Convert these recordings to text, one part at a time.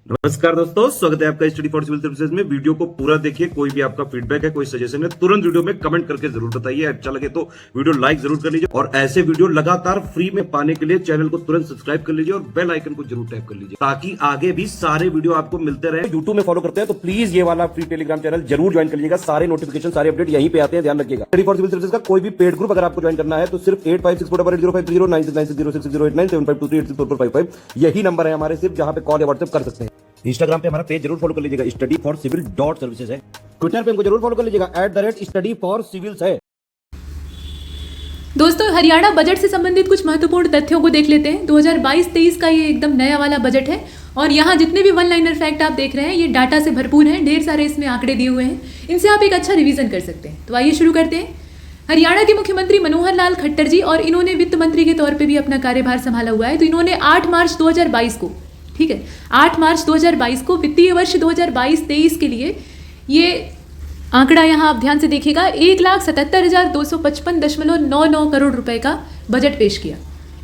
नमस्कार दोस्तों, स्वागत है आपका स्टडी फॉर सिविल सर्विसेज में। वीडियो को पूरा देखिए। कोई भी आपका फीडबैक है, कोई सजेशन है, तुरंत वीडियो में कमेंट करके जरूर बताइए। अच्छा लगे तो वीडियो लाइक जरूर कर लीजिए और ऐसे वीडियो लगातार फ्री में पाने के लिए चैनल को तुरंत सब्सक्राइब कर लीजिए और बेल आइकन को जरूर टैप कर लीजिए ताकि आगे भी सारे वीडियो आपको मिलते रहे। यूट्यूब में फॉलो करते हैं तो प्लीज ये वाला फ्री टेलीग्राम चैनल जरूर ज्वाइन कर लीजिएगा। सारे नोटिफिकेशन, सारे अपडेट यहीं पे आते हैं, ध्यान रखिएगा। स्टडी फॉर सिविल सर्विसेज का कोई भी पेड ग्रुप अगर आपको ज्वाइन करना है तो सिर्फ 856480560660897523864455 यही नंबर है हमारे, सिर्फ जहां पे कॉल या व्हाट्सएप कर सकते हैं। इंस्टाग्राम पे हमारा पेज जरूर फॉलो कर लीजिएगा, studyforcivil.services है। ट्विटर पे हमको जरूर फॉलो कर लीजिएगा, @studyforcivils है। दोस्तों, हरियाणा बजट से संबंधित कुछ महत्वपूर्ण तथ्यों को देख लेते हैं। 2022-23 का ये एकदम नया वाला बजट है और यहाँ जितने भी वन लाइनर फैक्ट आप देख रहे हैं ये डाटा से भरपूर हैं। ढेर सारे इसमें आंकड़े दिए हुए हैं, इनसे आप एक अच्छा रिवीजन कर सकते हैं। तो आइए शुरू करते हैं। हरियाणा के मुख्यमंत्री मनोहर लाल खट्टर जी, और इन्होंने वित्त मंत्री के तौर पर भी अपना कार्यभार संभाला हुआ है। तो इन्होंने 8 मार्च 2022 को, ठीक है, 8 मार्च 2022 को वित्तीय वर्ष 2022-23 के लिए ये आंकड़ा यहाँ आप ध्यान से देखिएगा, 1,77,255.99 करोड़ रुपए का बजट पेश किया।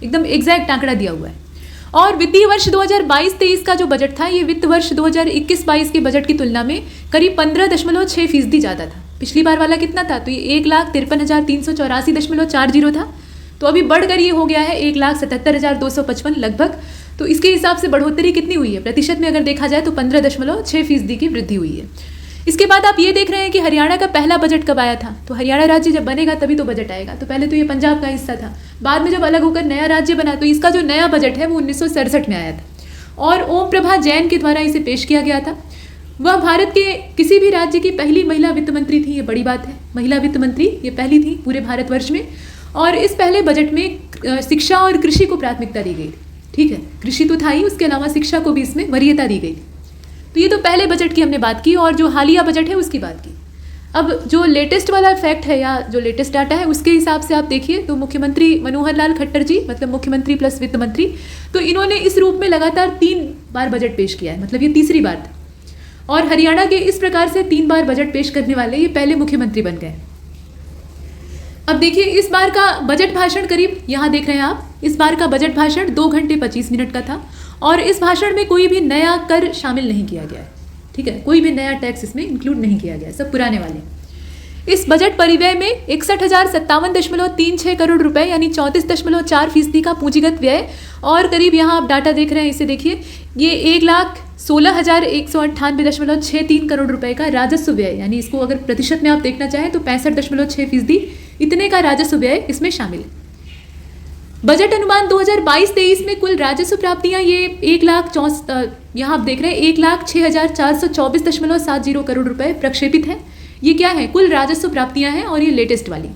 एकदम एग्जैक्ट आंकड़ा दिया हुआ है। और वित्तीय वर्ष 2022-23 का जो बजट था ये वित्त वर्ष 2021-22 के बजट की तुलना में करीब 15.6% ज़्यादा था। पिछली बार वाला कितना था? तो ये 1,53,384.40 था। तो अभी बढ़कर ये हो गया है 1,77,255 लगभग। तो इसके हिसाब से बढ़ोतरी कितनी हुई है? प्रतिशत में अगर देखा जाए तो 15.6% की वृद्धि हुई है। इसके बाद आप ये देख रहे हैं कि हरियाणा का पहला बजट कब आया था। तो हरियाणा राज्य जब बनेगा तभी तो बजट आएगा। तो पहले तो ये पंजाब का हिस्सा था, बाद में जब अलग होकर नया राज्य बना तो इसका जो नया बजट है वो 1967 में आया था और ओम प्रभा जैन के द्वारा इसे पेश किया गया था। वह भारत के किसी भी राज्य की पहली महिला वित्त मंत्री थी। ये बड़ी बात है, महिला वित्त मंत्री ये पहली थी पूरे भारतवर्ष में। और इस पहले बजट में शिक्षा और कृषि को प्राथमिकता दी गई। ठीक है, कृषि तो था ही, उसके अलावा शिक्षा को भी इसमें वरीयता दी गई। तो ये तो पहले बजट की हमने बात की और जो हालिया बजट है उसकी बात की। अब जो लेटेस्ट वाला फैक्ट है या जो लेटेस्ट डाटा है उसके हिसाब से आप देखिए तो मुख्यमंत्री मनोहर लाल खट्टर जी, मतलब मुख्यमंत्री प्लस वित्त मंत्री, तो इन्होंने इस रूप में लगातार 3 बार बजट पेश किया है। मतलब ये तीसरी बार था और हरियाणा के इस प्रकार से 3 बार बजट पेश करने वाले ये पहले मुख्यमंत्री बन गए। अब देखिए इस बार का बजट भाषण करीब यहाँ देख रहे हैं आप, इस बार का बजट भाषण 2 घंटे 25 मिनट का था और इस भाषण में कोई भी नया कर शामिल नहीं किया गया है। ठीक है, कोई भी नया टैक्स इसमें इंक्लूड नहीं किया गया है, सब पुराने वाले। इस बजट परिव्यय में 61,057.36 करोड़ रुपए यानी 34.4% का पूंजीगत व्यय और करीब यहाँ आप डाटा देख रहे हैं, इसे देखिए, ये 1,16,198.63 करोड़ रुपए का राजस्व व्यय, यानी इसको अगर प्रतिशत में आप देखना चाहें तो 65.6% इतने का राजस्व व्यय इसमें शामिल है। बजट अनुमान 2022-23 में कुल राजस्व प्राप्तियां ये 1,04,000 यहाँ आप देख रहे हैं 1,06,424.70 करोड़ रुपए प्रक्षेपित है। ये क्या है? कुल राजस्व प्राप्तियां हैं और ये लेटेस्ट वाली,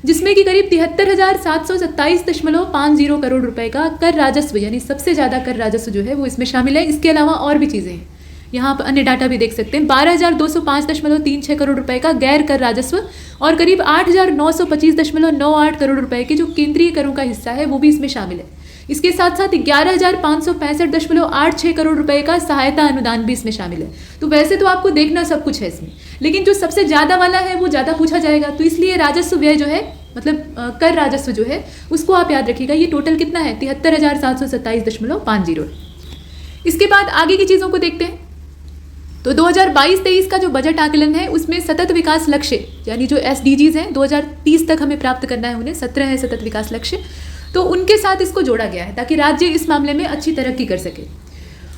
जिसमें कि करीब 73,727.50 करोड़ रुपए का कर राजस्व, यानी सबसे ज़्यादा कर राजस्व जो है वो इसमें शामिल है। इसके अलावा और भी चीज़ें हैं, यहाँ पर अन्य डाटा भी देख सकते हैं। 12,205.36 करोड़ रुपए का गैर कर राजस्व और करीब 8,925.98 करोड़ रुपए के जो केंद्रीय करों का हिस्सा है वो भी इसमें शामिल है। इसके साथ साथ 11,565.86 करोड़ रुपए का सहायता अनुदान भी इसमें शामिल है। तो वैसे तो आपको देखना सब कुछ है इसमें, लेकिन जो सबसे ज़्यादा वाला है वो ज़्यादा पूछा जाएगा, तो इसलिए राजस्व व्यय जो है, मतलब कर राजस्व जो है उसको आप याद रखिएगा। ये टोटल कितना है? 73,727.50 है। इसके बाद आगे की चीज़ों को देखते हैं। तो 2022-23 का जो बजट आकलन है उसमें सतत विकास लक्ष्य, यानी जो SDGs हैं 2030 तक हमें प्राप्त करना है, उन्हें 17 है सतत विकास लक्ष्य, तो उनके साथ इसको जोड़ा गया है ताकि राज्य इस मामले में अच्छी तरक्की कर सके।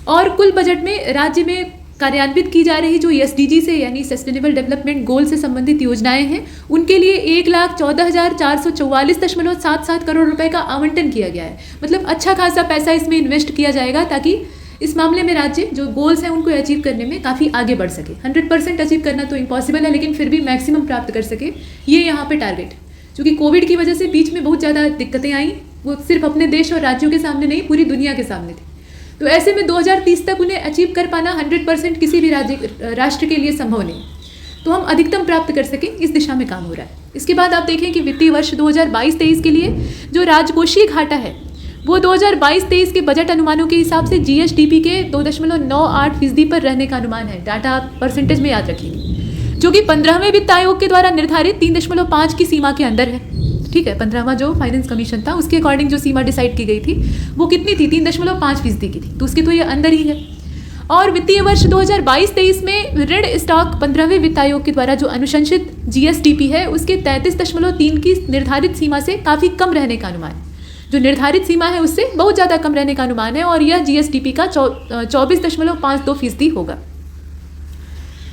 और कुल बजट में राज्य में कार्यान्वित की जा रही जो SDG से, यानी सस्टेनेबल डेवलपमेंट गोल से संबंधित योजनाएं हैं, उनके लिए 1,14,444.77 करोड़ रुपए का आवंटन किया गया है। मतलब अच्छा खासा पैसा इसमें इन्वेस्ट किया जाएगा ताकि इस मामले में राज्य जो गोल्स हैं उनको अचीव करने में काफ़ी आगे बढ़ सके। 100% अचीव करना तो इम्पॉसिबल है, लेकिन फिर भी मैक्सिमम प्राप्त कर सके, ये यहाँ पे टारगेट है। क्योंकि कोविड की वजह से बीच में बहुत ज़्यादा दिक्कतें आई, वो सिर्फ अपने देश और राज्यों के सामने नहीं, पूरी दुनिया के सामने थी। तो ऐसे में 2030 तक उन्हें अचीव कर पाना 100% किसी भी राष्ट्र के लिए संभव नहीं। तो हम अधिकतम प्राप्त कर सकें इस दिशा में काम हो रहा है। इसके बाद आप देखें कि वित्तीय वर्ष 2022-23 के लिए जो राजकोषीय घाटा है वो 2022-23 के बजट अनुमानों के हिसाब से GSDP के 2.98% पर रहने का अनुमान है। डाटा परसेंटेज में याद रखिएगा, जो कि 15वें वित्त आयोग के द्वारा निर्धारित 3.5 की सीमा के अंदर है। ठीक है, 15वां जो फाइनेंस कमीशन था उसके अकॉर्डिंग जो सीमा डिसाइड की गई थी वो कितनी थी? 3.5% की थी, तो उसके तो ये अंदर ही है। और वित्तीय वर्ष 2022-23 में ऋण स्टॉक 15वें वित्त आयोग के द्वारा जो अनुशंसित जीएसडीपी है उसके 33.3 की निर्धारित सीमा से काफ़ी कम रहने का अनुमान है। जो निर्धारित सीमा है उससे बहुत ज़्यादा कम रहने का अनुमान है और यह जीएसडीपी का 24.52% होगा।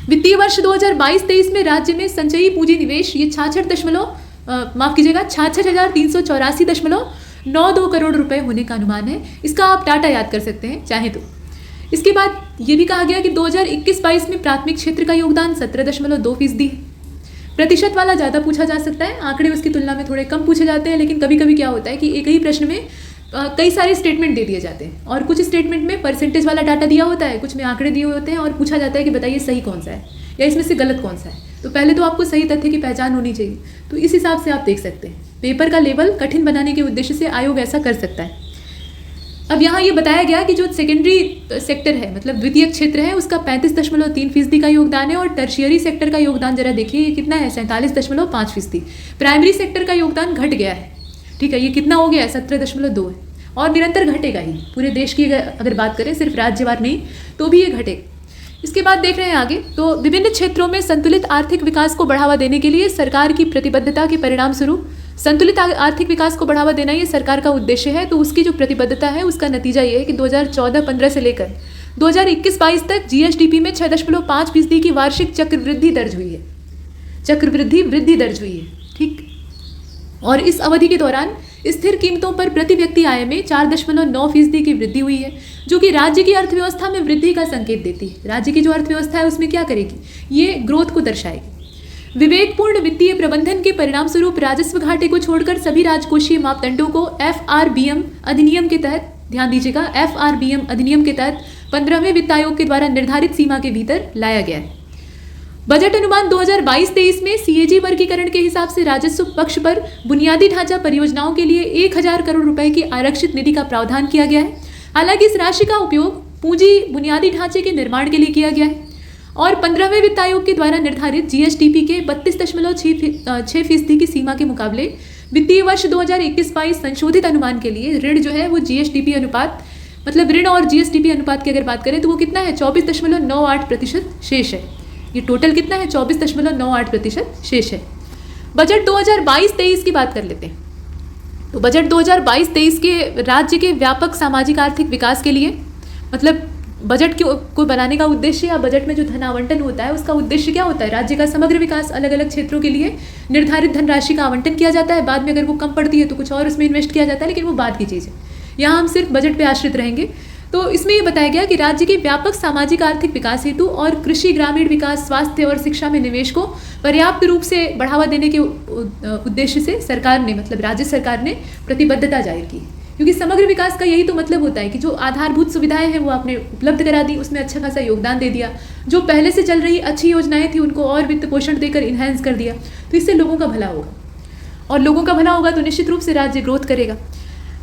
वित्तीय वर्ष 2022-23 में राज्य में संचयी पूंजी निवेश ये 66,384.92 करोड़ रुपए होने का अनुमान है। इसका आप डाटा याद कर सकते हैं चाहे तो। इसके बाद ये भी कहा गया कि 2021-22 में प्राथमिक क्षेत्र का योगदान 17.2% है। प्रतिशत वाला ज़्यादा पूछा जा सकता है, आंकड़े उसकी तुलना में थोड़े कम पूछे जाते हैं, लेकिन कभी कभी क्या होता है कि एक ही प्रश्न में कई सारे स्टेटमेंट दे दिए जाते हैं और कुछ स्टेटमेंट में परसेंटेज वाला डाटा दिया होता है, कुछ में आंकड़े दिए होते हैं और पूछा जाता है कि बताइए सही कौन सा है या इसमें से गलत कौन सा है। तो पहले तो आपको सही तथ्य की पहचान होनी चाहिए, तो इस हिसाब से आप देख सकते हैं। पेपर का लेवल कठिन बनाने के उद्देश्य से आयोग ऐसा कर सकता है। अब यहाँ ये बताया गया कि जो सेकेंडरी सेक्टर है मतलब द्वितीय क्षेत्र है उसका 35.3% का योगदान है और टर्शियरी सेक्टर का योगदान जरा देखिए ये कितना है 47.5%। प्राइमरी सेक्टर का योगदान घट गया है, ठीक है, ये कितना हो गया है 17.2 है और निरंतर घटेगा ही। पूरे देश की अगर बात करें सिर्फ राज्यवार नहीं तो भी ये घटेगा। इसके बाद देख रहे हैं आगे, तो विभिन्न क्षेत्रों में संतुलित आर्थिक विकास को बढ़ावा देने के लिए सरकार की प्रतिबद्धता के परिणाम स्वरूप संतुलित आर्थिक विकास को बढ़ावा देना ये सरकार का उद्देश्य है। तो उसकी जो प्रतिबद्धता है उसका नतीजा ये है कि 2014-15 से लेकर 2021-22 तक जीएसडीपी में 6.5% की वार्षिक चक्रवृद्धि दर्ज हुई है। वृद्धि दर्ज हुई है, ठीक। और इस अवधि के दौरान स्थिर कीमतों पर प्रति व्यक्ति आय में 4.9% की वृद्धि हुई है, जो कि राज्य की अर्थव्यवस्था में वृद्धि का संकेत देती है। राज्य की जो अर्थव्यवस्था है उसमें क्या करेगी, ये ग्रोथ को दर्शाएगी। विवेकपूर्ण वित्तीय प्रबंधन के परिणाम स्वरूप राजस्व घाटे को छोड़कर सभी राजकोषीय मापदंडों को एफआरबीएम अधिनियम के तहत, ध्यान दीजिएगा, एफआरबीएम अधिनियम के तहत 15वें वित्त आयोग के द्वारा निर्धारित सीमा के भीतर लाया गया है। बजट अनुमान 2022-23 में सीएजी वर्गीकरण के हिसाब से राजस्व पक्ष पर बुनियादी ढांचा परियोजनाओं के लिए 1000 करोड़ रुपए की आरक्षित निधि का प्रावधान किया गया है। हालांकि इस राशि का उपयोग पूंजी बुनियादी ढांचे के निर्माण के लिए किया गया है और 15वें वित्त आयोग के द्वारा निर्धारित जीएसडीपी के 32.6% की सीमा के मुकाबले वित्तीय वर्ष 2021-22 संशोधित अनुमान के लिए ऋण जो है वो जीएसडीपी अनुपात, मतलब ऋण और जीएसडीपी अनुपात की अगर बात करें तो वो कितना है 24.98% शेष है। ये टोटल कितना है 24.98% शेष है। बजट 2022-23 की बात कर लेते हैं। तो बजट 2022-23 के राज्य के व्यापक सामाजिक आर्थिक विकास के लिए, मतलब बजट को बनाने का उद्देश्य या बजट में जो धन आवंटन होता है उसका उद्देश्य क्या होता है, राज्य का समग्र विकास। अलग अलग क्षेत्रों के लिए निर्धारित धनराशि का आवंटन किया जाता है, बाद में अगर वो कम पड़ती है तो कुछ और उसमें इन्वेस्ट किया जाता है, लेकिन वो बाद की चीज़ है। यहाँ हम सिर्फ बजट पे आश्रित रहेंगे। तो इसमें ये बताया गया कि राज्य के व्यापक सामाजिक आर्थिक विकास हेतु और कृषि, ग्रामीण विकास, स्वास्थ्य और शिक्षा में निवेश को पर्याप्त रूप से बढ़ावा देने के उद्देश्य से सरकार ने, मतलब राज्य सरकार ने प्रतिबद्धता जाहिर की, क्योंकि समग्र विकास का यही तो मतलब होता है कि जो आधारभूत सुविधाएं हैं वो आपने उपलब्ध करा दी, उसमें अच्छा खासा योगदान दे दिया, जो पहले से चल रही अच्छी योजनाएं थी उनको और वित्त पोषण देकर इन्हेंस कर दिया, तो इससे लोगों का भला होगा और लोगों का भला होगा तो निश्चित रूप से राज्य ग्रोथ करेगा।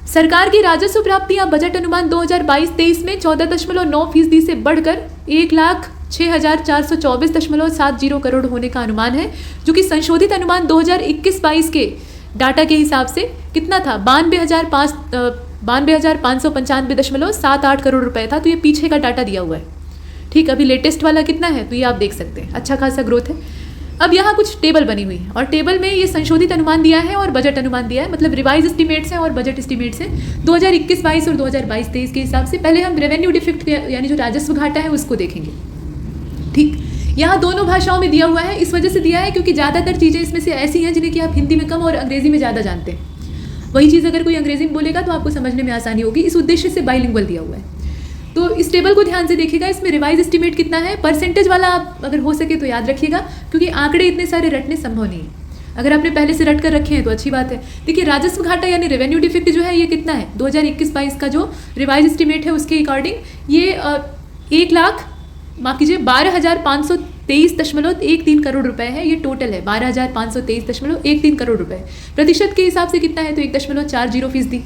सरकार की राजस्व प्राप्तियां बजट अनुमान 2022-23 में 14.9% से बढ़कर 1,06,424.70 करोड़ होने का अनुमान है, जो कि संशोधित अनुमान 2021-22 के डाटा के हिसाब से कितना था 92,595.78 करोड़ रुपए था। तो ये पीछे का डाटा दिया हुआ है, ठीक। अभी लेटेस्ट वाला कितना है तो ये आप देख सकते हैं, अच्छा खासा ग्रोथ है। अब यहाँ कुछ टेबल बनी हुई है और टेबल में ये संशोधित अनुमान दिया है और बजट अनुमान दिया है, मतलब रिवाइज एस्टीमेट्स हैं और बजट एस्टीमेट्स हैं 2021-22 और 2022-23 के हिसाब से। पहले हम रेवेन्यू डिफिक्ट यानी जो राजस्व घाटा है उसको देखेंगे, ठीक। यहाँ दोनों भाषाओं में दिया हुआ है, इस वजह से दिया है क्योंकि ज़्यादातर चीज़ें इसमें से ऐसी हैं जिन्हें कि आप हिंदी में कम और अंग्रेजी में ज़्यादा जानते हैं। वही चीज़ अगर कोई अंग्रेजी में बोलेगा तो आपको समझने में आसानी होगी, इस उद्देश्य से बाइलिंगुअल दिया हुआ है। तो इस टेबल को ध्यान से देखिएगा, इसमें रिवाइज एस्टीमेट कितना है, परसेंटेज वाला आप अगर हो सके तो याद रखिएगा, क्योंकि आंकड़े इतने सारे रटने संभव नहीं है। अगर आपने पहले से रट कर रखे हैं तो अच्छी बात है। देखिए राजस्व घाटा यानी रेवेन्यू डिफिक्ट जो है ये कितना है 2021-22 का जो रिवाइज एस्टीमेट है उसके अकॉर्डिंग ये 12,523.13 करोड़ रुपए है। ये टोटल है 12,523.13 करोड़ रुपए। प्रतिशत के हिसाब से कितना है तो 1.40%।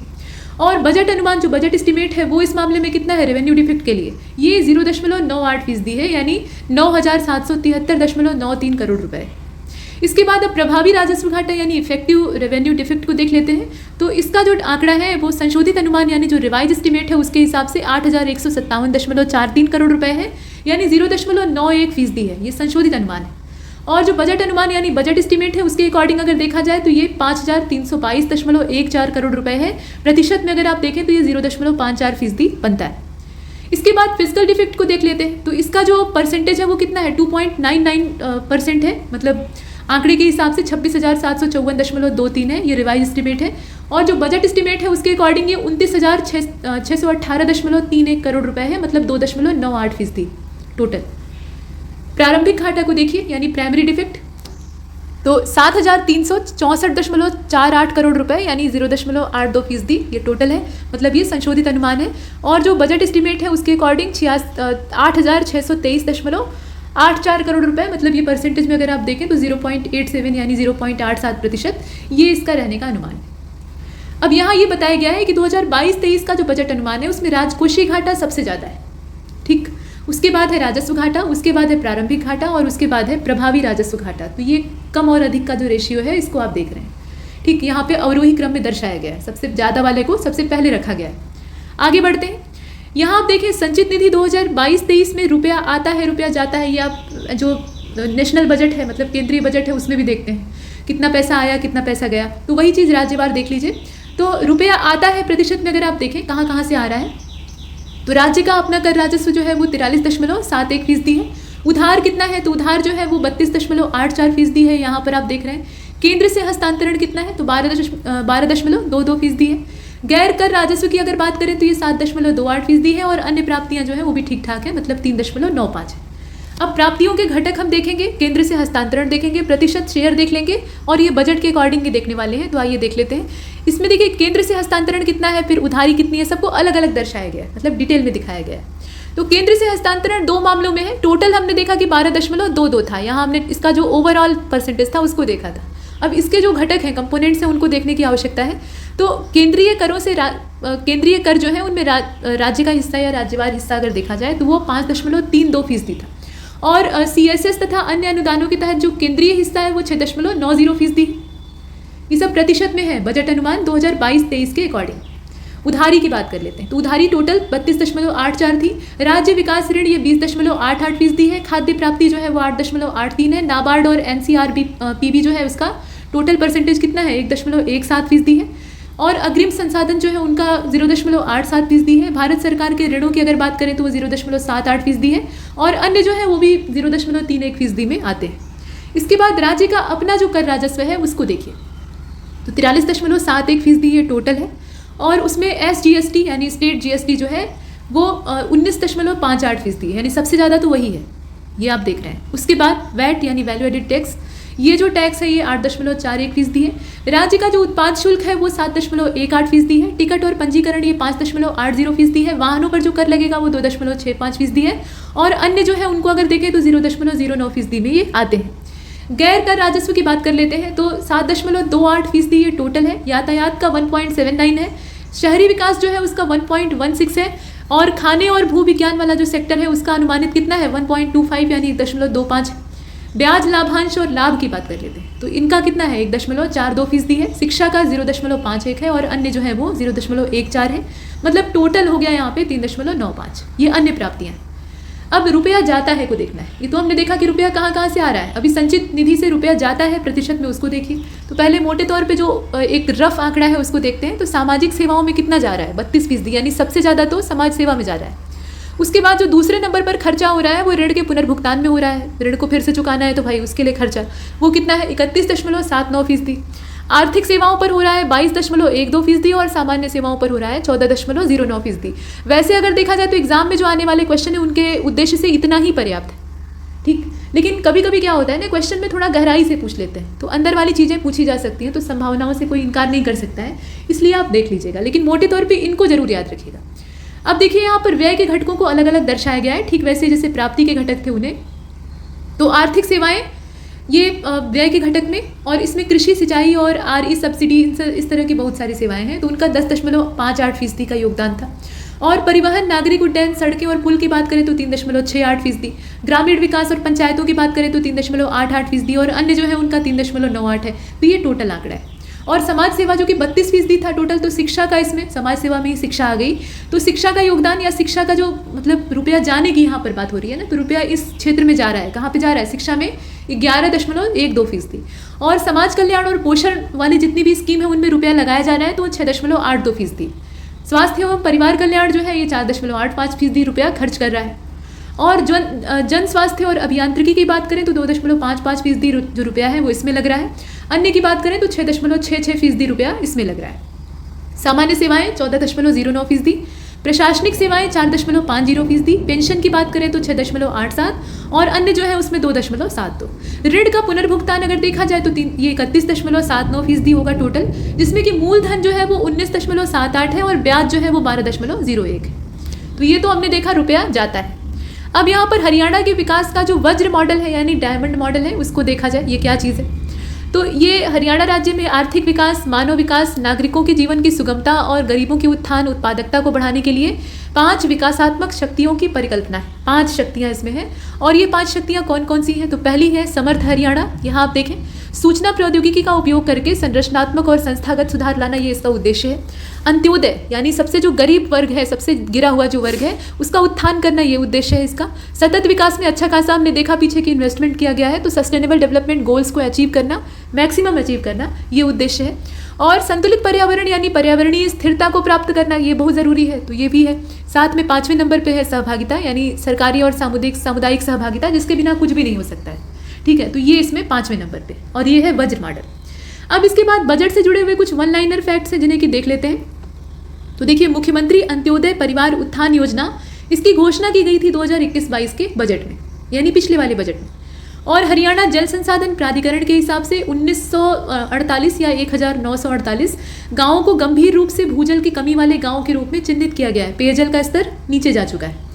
और बजट अनुमान जो बजट एस्टीमेट है वो इस मामले में कितना है रेवेन्यू डिफिक्ट के लिए, ये 0.98% है, यानी 9,773.93 करोड़ रुपए। इसके बाद अब प्रभावी राजस्व घाटा यानी इफेक्टिव रेवेन्यू डिफेक्ट को देख लेते हैं। तो इसका जो आंकड़ा है वो संशोधित अनुमान यानी जो रिवाइज एस्टिमेट है उसके हिसाब से 8,157.43 करोड़ रुपए है, यानी 0.91% है। ये संशोधित अनुमान है। और जो बजट अनुमान यानी बजट एस्टिमेट है उसके अकॉर्डिंग अगर देखा जाए तो ये 5,322.14 करोड़ रुपए है। प्रतिशत में अगर आप देखें तो ये 0.54% बनता है। इसके बाद फिजिकल डिफेक्ट को देख लेते हैं। तो इसका जो परसेंटेज है वो कितना है, 2.99% है। मतलब आंकड़े के हिसाब से 26,754.23 है। ये रिवाइज एस्टिमेट है। और जो बजट एस्टिमेट है उसके अकॉर्डिंग ये 29,618.31 करोड़ रुपए है, मतलब 2.98% टोटल। प्रारंभिक घाटा को देखिए यानी प्राइमरी डिफेक्ट, तो 7,364.48 करोड़ रुपए यानी 0.82% ये टोटल है। मतलब ये संशोधित अनुमान है। और जो बजट एस्टिमेट है उसके अकॉर्डिंग 8,623.84 करोड़ रुपए, मतलब ये परसेंटेज में अगर आप देखें तो 0.87 यानी 0.87% ये इसका रहने का अनुमान है। अब यहाँ ये बताया गया है कि 2022-23 का जो बजट अनुमान है उसमें राजकोषीय घाटा सबसे ज़्यादा है। ठीक, उसके बाद है राजस्व घाटा, उसके बाद है प्रारंभिक घाटा और उसके बाद है प्रभावी राजस्व घाटा। तो ये कम और अधिक का जो रेशियो है इसको आप देख रहे हैं। ठीक, यहाँ पे अवरोही क्रम में दर्शाया गया है, सबसे ज़्यादा वाले को सबसे पहले रखा गया है। आगे बढ़ते हैं। यहाँ आप देखें संचित निधि 2022-23 में रुपया आता है रुपया जाता है। ये आप जो नेशनल बजट है मतलब केंद्रीय बजट है उसमें भी देखते हैं कितना पैसा आया कितना पैसा गया। तो वही चीज़ राज्यवार देख लीजिए। तो रुपया आता है प्रतिशत में अगर आप देखें कहाँ कहाँ से आ रहा है, तो राज्य का अपना कर राजस्व जो है वो 43.71% है। उधार कितना है, तो उधार जो है वो 32.84% है। यहाँ पर आप देख रहे हैं। केंद्र से हस्तांतरण कितना है, तो 12.22% है। गैर कर राजस्व की अगर बात करें तो ये 7.28% है। और अन्य प्राप्तियां जो है वो भी ठीक ठाक है, मतलब 3.95 है। अब प्राप्तियों के घटक हम देखेंगे, केंद्र से हस्तांतरण देखेंगे, प्रतिशत शेयर देख लेंगे और ये बजट के अकॉर्डिंग देखने वाले हैं। तो आइए देख लेते हैं। इसमें देखिए केंद्र से हस्तांतरण कितना है, फिर उधारी कितनी है, सबको अलग अलग दर्शाया गया है, मतलब डिटेल में दिखाया गया है। तो केंद्र से हस्तांतरण 2 मामलों में है। टोटल हमने देखा कि 12.22 था। यहाँ हमने इसका जो ओवरऑल परसेंटेज था उसको देखा था। अब इसके जो घटक हैं कंपोनेंट्स हैं उनको देखने की आवश्यकता है। तो केंद्रीय करों से केंद्रीय कर जो है उनमें राज्य का हिस्सा या राज्यवार हिस्सा अगर देखा जाए तो वो 5.32% था। और CSS तथा अन्य अनुदानों के तहत जो केंद्रीय हिस्सा है वो 6.90% है। ये सब प्रतिशत में है बजट अनुमान 2022-23 के अकॉर्डिंग। उधारी की बात कर लेते हैं। तो उधारी टोटल 32.84 थी। राज्य विकास ऋण ये 20.88% है। खाद्य प्राप्ति जो है वो 8.83 है। नाबार्ड और NCRPB जो है उसका टोटल परसेंटेज कितना है, 1.17% है। और अग्रिम संसाधन जो है उनका 0.87% है। भारत सरकार के ऋणों की अगर बात करें तो वो 0.78% है। और अन्य जो है वो भी 0.31% में आते हैं। इसके बाद राज्य का अपना जो कर राजस्व है उसको देखिए, तो 43.71% ये टोटल है। और उसमें SGST यानी स्टेट GST जो है वो 19.58% है, यानी सबसे ज़्यादा तो वही है, ये आप देख रहे हैं। उसके बाद वैट यानी वैल्यू एडेड टैक्स, ये जो टैक्स है ये 8.41% है। राज्य का जो उत्पाद शुल्क है वो 7.18% है। टिकट और पंजीकरण ये 5.80% है। वाहनों पर जो कर लगेगा वो 2.65% है। और अन्य जो है उनको अगर देखें तो 0.09% में ये आते हैं। गैर कर राजस्व की बात कर लेते हैं तो 7.28% ये टोटल है। यातायात का 1.79 है। शहरी विकास जो है उसका 1.16 है। और खाने और भू विज्ञान वाला जो सेक्टर है उसका अनुमानित कितना है 1.25 यानी 1.25। ब्याज लाभांश और लाभ की बात कर लेते हैं तो इनका कितना है 1.42% है। शिक्षा का 0.51 है और अन्य जो है वो 0.14 है। मतलब टोटल हो गया यहाँ पे 3.95। ये अन्य प्राप्तियाँ। अब रुपया जाता है को देखना है। ये तो हमने देखा कि रुपया कहाँ कहाँ से आ रहा है। अभी संचित निधि से रुपया जाता है प्रतिशत में उसको देखिए। तो पहले मोटे तौर पे जो एक रफ आंकड़ा है उसको देखते हैं। तो सामाजिक सेवाओं में कितना जा रहा है 32%, यानी सबसे ज़्यादा तो समाज सेवा में जा रहा है। उसके बाद जो दूसरे नंबर पर खर्चा हो रहा है वो ऋण के पुनर्भुगतान में हो रहा है। ऋण को फिर से चुकाना है तो भाई उसके लिए खर्चा वो कितना है 31.79%। आर्थिक सेवाओं पर हो रहा है 22.12% और सामान्य सेवाओं पर हो रहा है 14.09%। वैसे अगर देखा जाए तो एग्जाम में जो आने वाले क्वेश्चन है उनके उद्देश्य से इतना ही पर्याप्त है। ठीक, लेकिन कभी कभी क्या होता है ना, क्वेश्चन में थोड़ा गहराई से पूछ लेते हैं तो अंदर वाली चीज़ें पूछी जा सकती हैं। तो संभावनाओं से कोई इनकार नहीं कर सकता है, इसलिए आप देख लीजिएगा। लेकिन मोटे तौर पर इनको जरूर याद रखिएगा। अब देखिए यहाँ पर व्यय के घटकों को अलग अलग दर्शाया गया है। ठीक वैसे जैसे प्राप्ति के घटक थे उन्हें, तो आर्थिक सेवाएं ये व्यय के घटक में, और इसमें कृषि सिंचाई और RE सब्सिडी इस तरह की बहुत सारी सेवाएं हैं तो उनका 10.58% का योगदान था। और परिवहन, नागरिक उड्डयन, सड़कें और पुल की बात करें तो 3.68%, ग्रामीण विकास और पंचायतों की बात करें तो 3.88% और अन्य जो है उनका 3.98 है। तो ये टोटल आंकड़ा है। और समाज सेवा जो कि 32% था टोटल, तो शिक्षा का इसमें समाज सेवा में ही शिक्षा आ गई। तो शिक्षा का योगदान या शिक्षा का जो मतलब रुपया जाने की यहाँ पर बात हो रही है ना, तो रुपया इस क्षेत्र में जा रहा है। कहाँ पे जा रहा है? शिक्षा में 11.12%। और समाज कल्याण और पोषण वाली जितनी भी स्कीम है उनमें रुपया लगाया जा रहा है तो 6.82%। स्वास्थ्य एवं परिवार कल्याण जो है ये 4.85% रुपया खर्च कर रहा है। और जन स्वास्थ्य और अभियांत्रिकी की बात करें तो 2.55% जो रुपया है वो इसमें लग रहा है। अन्य की बात करें तो 6.66% रुपया इसमें लग रहा है। सामान्य सेवाएं 14.09%, प्रशासनिक सेवाएं 4.50%, पेंशन की बात करें तो 6.87 और अन्य जो है उसमें 2.72। ऋण का पुनर्भुगतान अगर देखा जाए तो ये 31.79% होगा टोटल, जिसमें कि मूलधन जो है वो 19.78 है और ब्याज जो है वो 12.01 है। तो ये तो हमने देखा रुपया जाता है। अब यहाँ पर हरियाणा के विकास का जो वज्र मॉडल है यानी डायमंड मॉडल है उसको देखा जाए, ये क्या चीज़ है। तो ये हरियाणा राज्य में आर्थिक विकास, मानव विकास, नागरिकों के जीवन की सुगमता और गरीबों की उत्थान, उत्पादकता को बढ़ाने के लिए 5 विकासात्मक शक्तियों की परिकल्पना है। 5 शक्तियाँ इसमें हैं। और ये 5 शक्तियाँ कौन कौन सी हैं? तो पहली है समर्थ हरियाणा। यहाँ आप देखें, सूचना प्रौद्योगिकी का उपयोग करके संरचनात्मक और संस्थागत सुधार लाना, ये इसका उद्देश्य है। अंत्योदय यानी सबसे जो गरीब वर्ग है, सबसे गिरा हुआ जो वर्ग है उसका उत्थान करना, ये उद्देश्य है इसका। सतत विकास में अच्छा खासा हमने देखा पीछे की इन्वेस्टमेंट किया गया है, तो सस्टेनेबल डेवलपमेंट गोल्स को अचीव करना, मैक्सिमम अचीव करना, ये उद्देश्य है। और संतुलित पर्यावरण यानी पर्यावरणीय स्थिरता को प्राप्त करना, ये बहुत ज़रूरी है, तो ये भी है। साथ में 5वें नंबर पे है सहभागिता यानी सरकारी और सामुदायिक सहभागिता, जिसके बिना कुछ भी नहीं हो सकता है। ठीक है, तो ये इसमें 5वें नंबर पे और ये है वज्र मॉडल। अब इसके बाद बजट से जुड़े हुए कुछ वन लाइनर फैक्ट्स हैं जिन्हें कि देख लेते हैं। तो देखिए, मुख्यमंत्री अंत्योदय परिवार उत्थान योजना, इसकी घोषणा की गई थी 2021-22 के बजट में, यानी पिछले वाले बजट में। और हरियाणा जल संसाधन प्राधिकरण के हिसाब से 1948 या 1948 गाँवों को गंभीर रूप से भूजल की कमी वाले गाँव के रूप में चिन्हित किया गया है। पेयजल का स्तर नीचे जा चुका है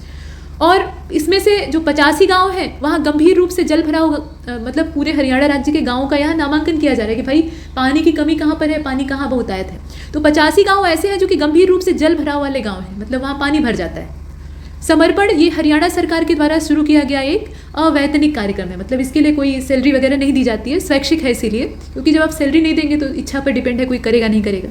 और इसमें से जो 85 गांव हैं वहाँ गंभीर रूप से जल भराव, मतलब पूरे हरियाणा राज्य के गांवों का यहाँ नामांकन किया जा रहा है कि भाई पानी की कमी कहाँ पर है, पानी कहाँ बहुतायत है। तो 85 गांव ऐसे हैं जो कि गंभीर रूप से जल भराव वाले गांव हैं, मतलब वहाँ पानी भर जाता है। समर्पण, ये हरियाणा सरकार के द्वारा शुरू किया गया एक अवैतनिक कार्यक्रम है, मतलब इसके लिए कोई सैलरी वगैरह नहीं दी जाती है, स्वैच्छिक है इसीलिए, क्योंकि जब आप सैलरी नहीं देंगे तो इच्छा पर डिपेंड है कोई करेगा नहीं करेगा।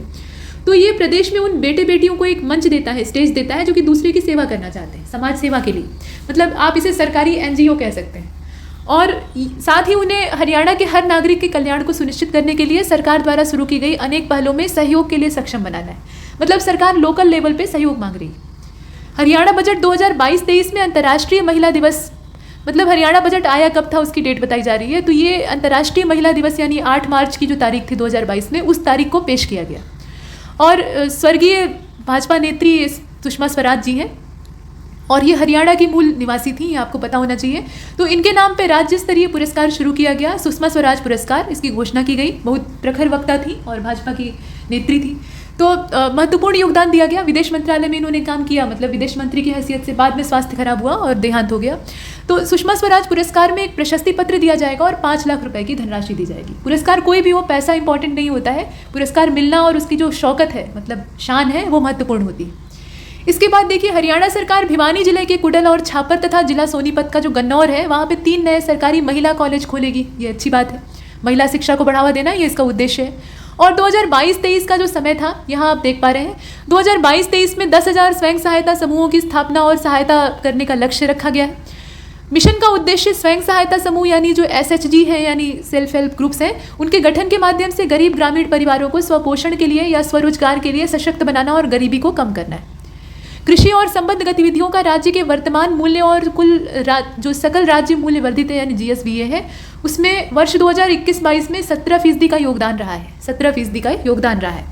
तो ये प्रदेश में उन बेटे बेटियों को एक मंच देता है, स्टेज देता है, जो कि दूसरे की सेवा करना चाहते हैं, समाज सेवा के लिए, मतलब आप इसे सरकारी NGO कह सकते हैं। और साथ ही उन्हें हरियाणा के हर नागरिक के कल्याण को सुनिश्चित करने के लिए सरकार द्वारा शुरू की गई अनेक पहलों में सहयोग के लिए सक्षम बनाना है, मतलब सरकार लोकल लेवल पे सहयोग मांग रही है। हरियाणा बजट 2022-23 में अंतर्राष्ट्रीय महिला दिवस, मतलब हरियाणा बजट आया कब था उसकी डेट बताई जा रही है, तो ये अंतर्राष्ट्रीय महिला दिवस यानी 8 मार्च की जो तारीख थी 2022 में, उस तारीख को पेश किया गया। और स्वर्गीय भाजपा नेत्री सुषमा स्वराज जी हैं और ये हरियाणा की मूल निवासी थी, ये आपको पता होना चाहिए। तो इनके नाम पे राज्य स्तरीय पुरस्कार शुरू किया गया, सुषमा स्वराज पुरस्कार, इसकी घोषणा की गई। बहुत प्रखर वक्ता थी और भाजपा की नेत्री थी, तो महत्वपूर्ण योगदान दिया गया। विदेश मंत्रालय में इन्होंने काम किया, मतलब विदेश मंत्री की हैसियत से। बाद में स्वास्थ्य खराब हुआ और देहांत हो गया। तो सुषमा स्वराज पुरस्कार में एक प्रशस्ति पत्र दिया जाएगा और 5 लाख रुपए की धनराशि दी जाएगी। पुरस्कार कोई भी हो, पैसा इंपॉर्टेंट नहीं होता है, पुरस्कार मिलना और उसकी जो शौकत है, मतलब शान है, वो महत्वपूर्ण होती है। इसके बाद देखिए, हरियाणा सरकार भिवानी जिले के कुडल और छापर तथा जिला सोनीपत का जो गन्नौर है, वहाँ पे 3 नए सरकारी महिला कॉलेज खोलेगी। ये अच्छी बात है, महिला शिक्षा को बढ़ावा देना, ये इसका उद्देश्य है। और 2022-23 का जो समय था, यहाँ आप देख पा रहे हैं, 2022-23 में 10,000 स्वयं सहायता समूहों की स्थापना और सहायता करने का लक्ष्य रखा गया है। मिशन का उद्देश्य स्वयं सहायता समूह यानी जो SHG है यानी सेल्फ हेल्प ग्रुप्स हैं, उनके गठन के माध्यम से गरीब ग्रामीण परिवारों को स्वपोषण के लिए या स्वरोजगार के लिए सशक्त बनाना और गरीबी को कम करना है। कृषि और संबद्ध गतिविधियों का राज्य के वर्तमान मूल्य और कुल जो सकल राज्य मूल्य वर्धित है यानी GSVA है, उसमें वर्ष 2021-22 में 17% का योगदान रहा है। 17% का योगदान रहा है।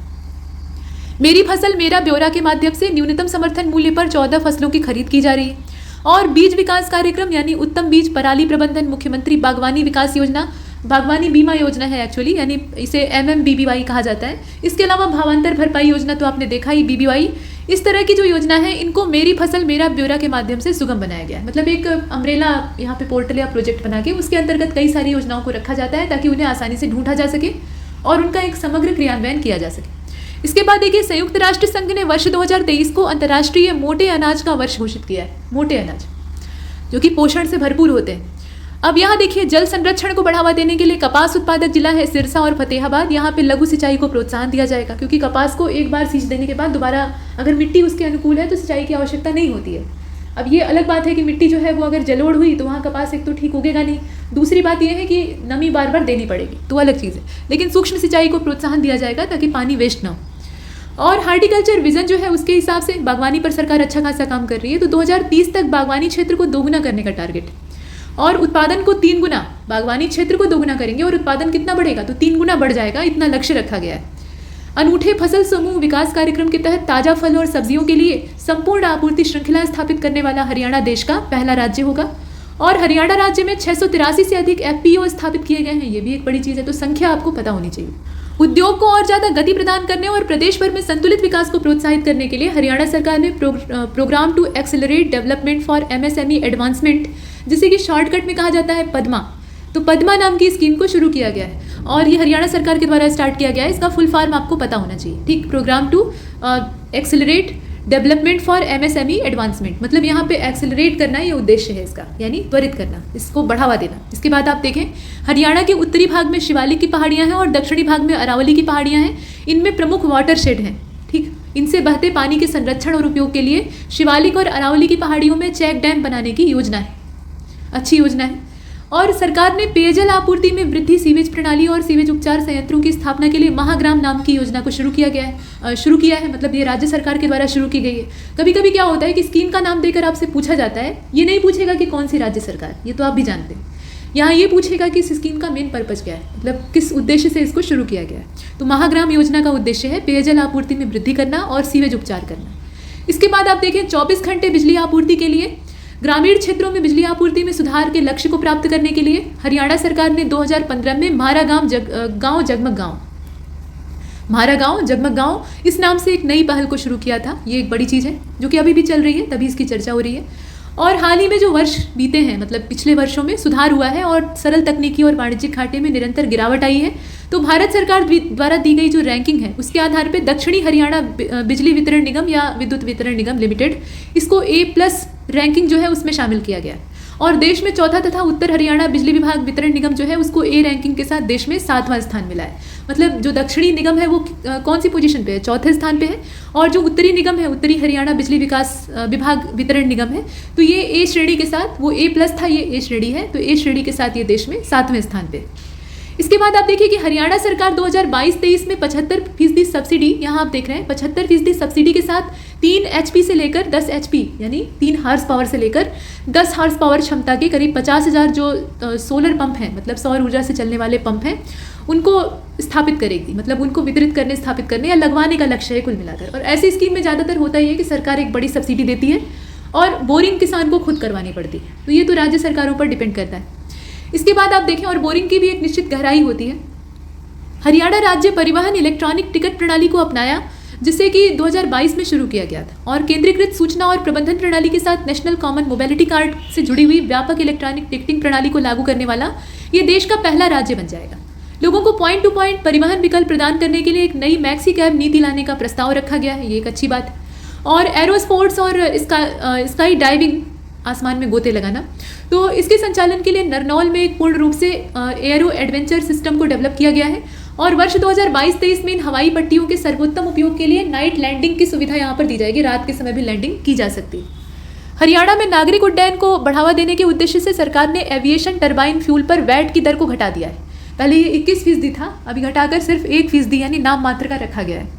मेरी फसल मेरा ब्यौरा के माध्यम से न्यूनतम समर्थन मूल्य पर 14 फसलों की खरीद की जा रही है। और बीज विकास कार्यक्रम यानी उत्तम बीज पराली प्रबंधन, मुख्यमंत्री बागवानी विकास योजना, बागवानी बीमा योजना है एक्चुअली, यानी इसे MMBBY कहा जाता है। इसके अलावा भावांतर भरपाई योजना तो आपने देखा ही, BBY। इस तरह की जो योजना है, इनको मेरी फसल मेरा ब्यौरा के माध्यम से सुगम बनाया गया है। मतलब एक अम्ब्रेला यहाँ पे पोर्टल या प्रोजेक्ट बना के उसके अंतर्गत कई सारी योजनाओं को रखा जाता है ताकि उन्हें आसानी से ढूंढा जा सके और उनका एक समग्र क्रियान्वयन किया जा सके। इसके बाद देखिए, संयुक्त राष्ट्र संघ ने वर्ष 2023 को अंतर्राष्ट्रीय मोटे अनाज का वर्ष घोषित किया है। मोटे अनाज जो कि पोषण से भरपूर होते हैं। अब यहाँ देखिए, जल संरक्षण को बढ़ावा देने के लिए कपास उत्पादक जिला है सिरसा और फतेहाबाद, यहाँ पे लघु सिंचाई को प्रोत्साहन दिया जाएगा, क्योंकि कपास को एक बार सींच देने के बाद दोबारा अगर मिट्टी उसके अनुकूल है तो सिंचाई की आवश्यकता नहीं होती है। अब ये अलग बात है कि मिट्टी जो है वो अगर जलोढ़ हुई तो वहाँ कपास एक तो ठीक उगेगा नहीं, दूसरी बात यह है कि नमी बार बार देनी पड़ेगी, तो अलग चीज़ है। लेकिन सूक्ष्म सिंचाई को प्रोत्साहन दिया जाएगा ताकि पानी वेस्ट ना हो। और हार्टिकल्चर विजन जो है उसके हिसाब से बागवानी पर सरकार अच्छा खासा काम कर रही है। तो 2030 तक बागवानी क्षेत्र को दोगुना करने का टारगेट है और उत्पादन को 3 गुना, बागवानी क्षेत्र को दोगुना करेंगे और उत्पादन कितना बढ़ेगा तो 3 गुना बढ़ जाएगा, इतना लक्ष्य रखा गया है। अनूठे फसल समूह विकास कार्यक्रम के तहत ताजा फल और सब्जियों के लिए संपूर्ण आपूर्ति श्रृंखला स्थापित करने वाला हरियाणा देश का पहला राज्य होगा। और हरियाणा राज्य में 683 से अधिक FPO स्थापित किए गए हैं, ये भी एक बड़ी चीज़ है, तो संख्या आपको पता होनी चाहिए। उद्योग को और ज़्यादा गति प्रदान करने और प्रदेश भर में संतुलित विकास को प्रोत्साहित करने के लिए हरियाणा सरकार ने programme to accelerate development for MSME advancement, जिसे कि शॉर्टकट में कहा जाता है पद्मा, तो पद्मा नाम की स्कीम को शुरू किया गया है और ये हरियाणा सरकार के द्वारा स्टार्ट किया गया है। इसका फुल फॉर्म आपको पता होना चाहिए, ठीक। Programme to accelerate development for MSME advancement, मतलब यहाँ पे एक्सेलरेट करना ये उद्देश्य है इसका, यानी त्वरित करना, इसको बढ़ावा देना। इसके बाद आप देखें, हरियाणा के उत्तरी भाग में शिवालिक की पहाड़ियाँ हैं और दक्षिणी भाग में अरावली की पहाड़ियाँ हैं। इनमें प्रमुख वाटर शेड हैं, ठीक। इनसे बहते पानी के संरक्षण और उपयोग के लिए शिवालिक और अरावली की पहाड़ियों में चेक डैम बनाने की योजना है, अच्छी योजना है। और सरकार ने पेयजल आपूर्ति में वृद्धि, सीवेज प्रणाली और सीवेज उपचार संयंत्रों की स्थापना के लिए महाग्राम नाम की योजना को शुरू किया है, मतलब ये राज्य सरकार के द्वारा शुरू की गई है। कभी कभी क्या होता है कि स्कीम का नाम देकर आपसे पूछा जाता है, ये नहीं पूछेगा कि कौन सी राज्य सरकार, ये तो आप भी जानते हैं। यहाँ ये पूछेगा कि इस स्कीम का मेन पर्पज क्या है, मतलब किस उद्देश्य से इसको शुरू किया गया है। तो महाग्राम योजना का उद्देश्य है पेयजल आपूर्ति में वृद्धि करना और सीवेज उपचार करना। इसके बाद आप देखें, 24 घंटे बिजली आपूर्ति के लिए ग्रामीण क्षेत्रों में बिजली आपूर्ति में सुधार के लक्ष्य को प्राप्त करने के लिए हरियाणा सरकार ने 2015 में म्हारा गांव जगमग गांव इस नाम से एक नई पहल को शुरू किया था। ये एक बड़ी चीज़ है जो कि अभी भी चल रही है, तभी इसकी चर्चा हो रही है। और हाल ही में जो वर्ष बीते हैं, मतलब पिछले वर्षों में सुधार हुआ है और सरल तकनीकी और वाणिज्यिक घाटे में निरंतर गिरावट आई है। तो भारत सरकार द्वारा दी गई जो रैंकिंग है उसके आधार पर दक्षिणी हरियाणा बिजली वितरण निगम या विद्युत वितरण निगम लिमिटेड, इसको A+ रैंकिंग जो है उसमें शामिल किया गया और देश में चौथा तथा उत्तर हरियाणा बिजली विभाग वितरण निगम जो है उसको A रैंकिंग के साथ देश में 7वां स्थान मिला है। मतलब जो दक्षिणी निगम है वो कौन सी पोजीशन पे है, चौथे स्थान पे है, और जो उत्तरी निगम है, उत्तरी हरियाणा बिजली विकास विभाग वितरण निगम है, तो ये A श्रेणी के साथ, वो A+ था, ये A श्रेणी है, तो A श्रेणी के साथ ये देश में 7वें स्थान पे। इसके बाद आप देखिए कि हरियाणा सरकार 2022-23 में 75% सब्सिडी, यहाँ आप देख रहे हैं 75% सब्सिडी के साथ 3 HP से लेकर 10 HP यानी 3 हॉर्स पावर से लेकर 10 हॉर्स पावर क्षमता के करीब 50,000 जो सोलर पंप हैं, मतलब सौर ऊर्जा से चलने वाले पंप हैं, उनको स्थापित करेगी, मतलब उनको वितरित करने, स्थापित करने या लगवाने का लक्ष्य है कुल मिलाकर। और ऐसी स्कीम में ज़्यादातर होता ही है कि सरकार एक बड़ी सब्सिडी देती है और बोरिंग किसान को खुद करवानी पड़ती है, तो ये तो राज्य सरकारों पर डिपेंड करता है। इसके बाद आप देखें, और बोरिंग की भी एक निश्चित गहराई होती है। हरियाणा राज्य परिवहन इलेक्ट्रॉनिक टिकट प्रणाली को अपनाया, जिसे कि 2022 में शुरू किया गया था, और केंद्रीकृत सूचना और प्रबंधन प्रणाली के साथ नेशनल कॉमन मोबिलिटी कार्ड से जुड़ी हुई व्यापक इलेक्ट्रॉनिक टिकटिंग प्रणाली को लागू करने वाला ये देश का पहला राज्य बन जाएगा। लोगों को पॉइंट टू पॉइंट परिवहन विकल्प प्रदान करने के लिए एक नई मैक्सी कैब नीति लाने का प्रस्ताव रखा गया है, ये एक अच्छी बात है। और एरो स्पोर्ट्स और स्काई डाइविंग, आसमान में गोते लगाना, तो इसके संचालन के लिए नरनौल में एक पूर्ण रूप से एयरो एडवेंचर सिस्टम को डेवलप किया गया है। और वर्ष 2022-23 में इन हवाई पट्टियों के सर्वोत्तम उपयोग के लिए नाइट लैंडिंग की सुविधा यहाँ पर दी जाएगी, रात के समय भी लैंडिंग की जा सकती है। हरियाणा में नागरिक उड्डयन को बढ़ावा देने के उद्देश्य से सरकार ने एविएशन टरबाइन फ्यूल पर वैट की दर को घटा दिया है। पहले ये 21% था, अभी घटाकर सिर्फ 1% यानी नाम मात्र का रखा गया है।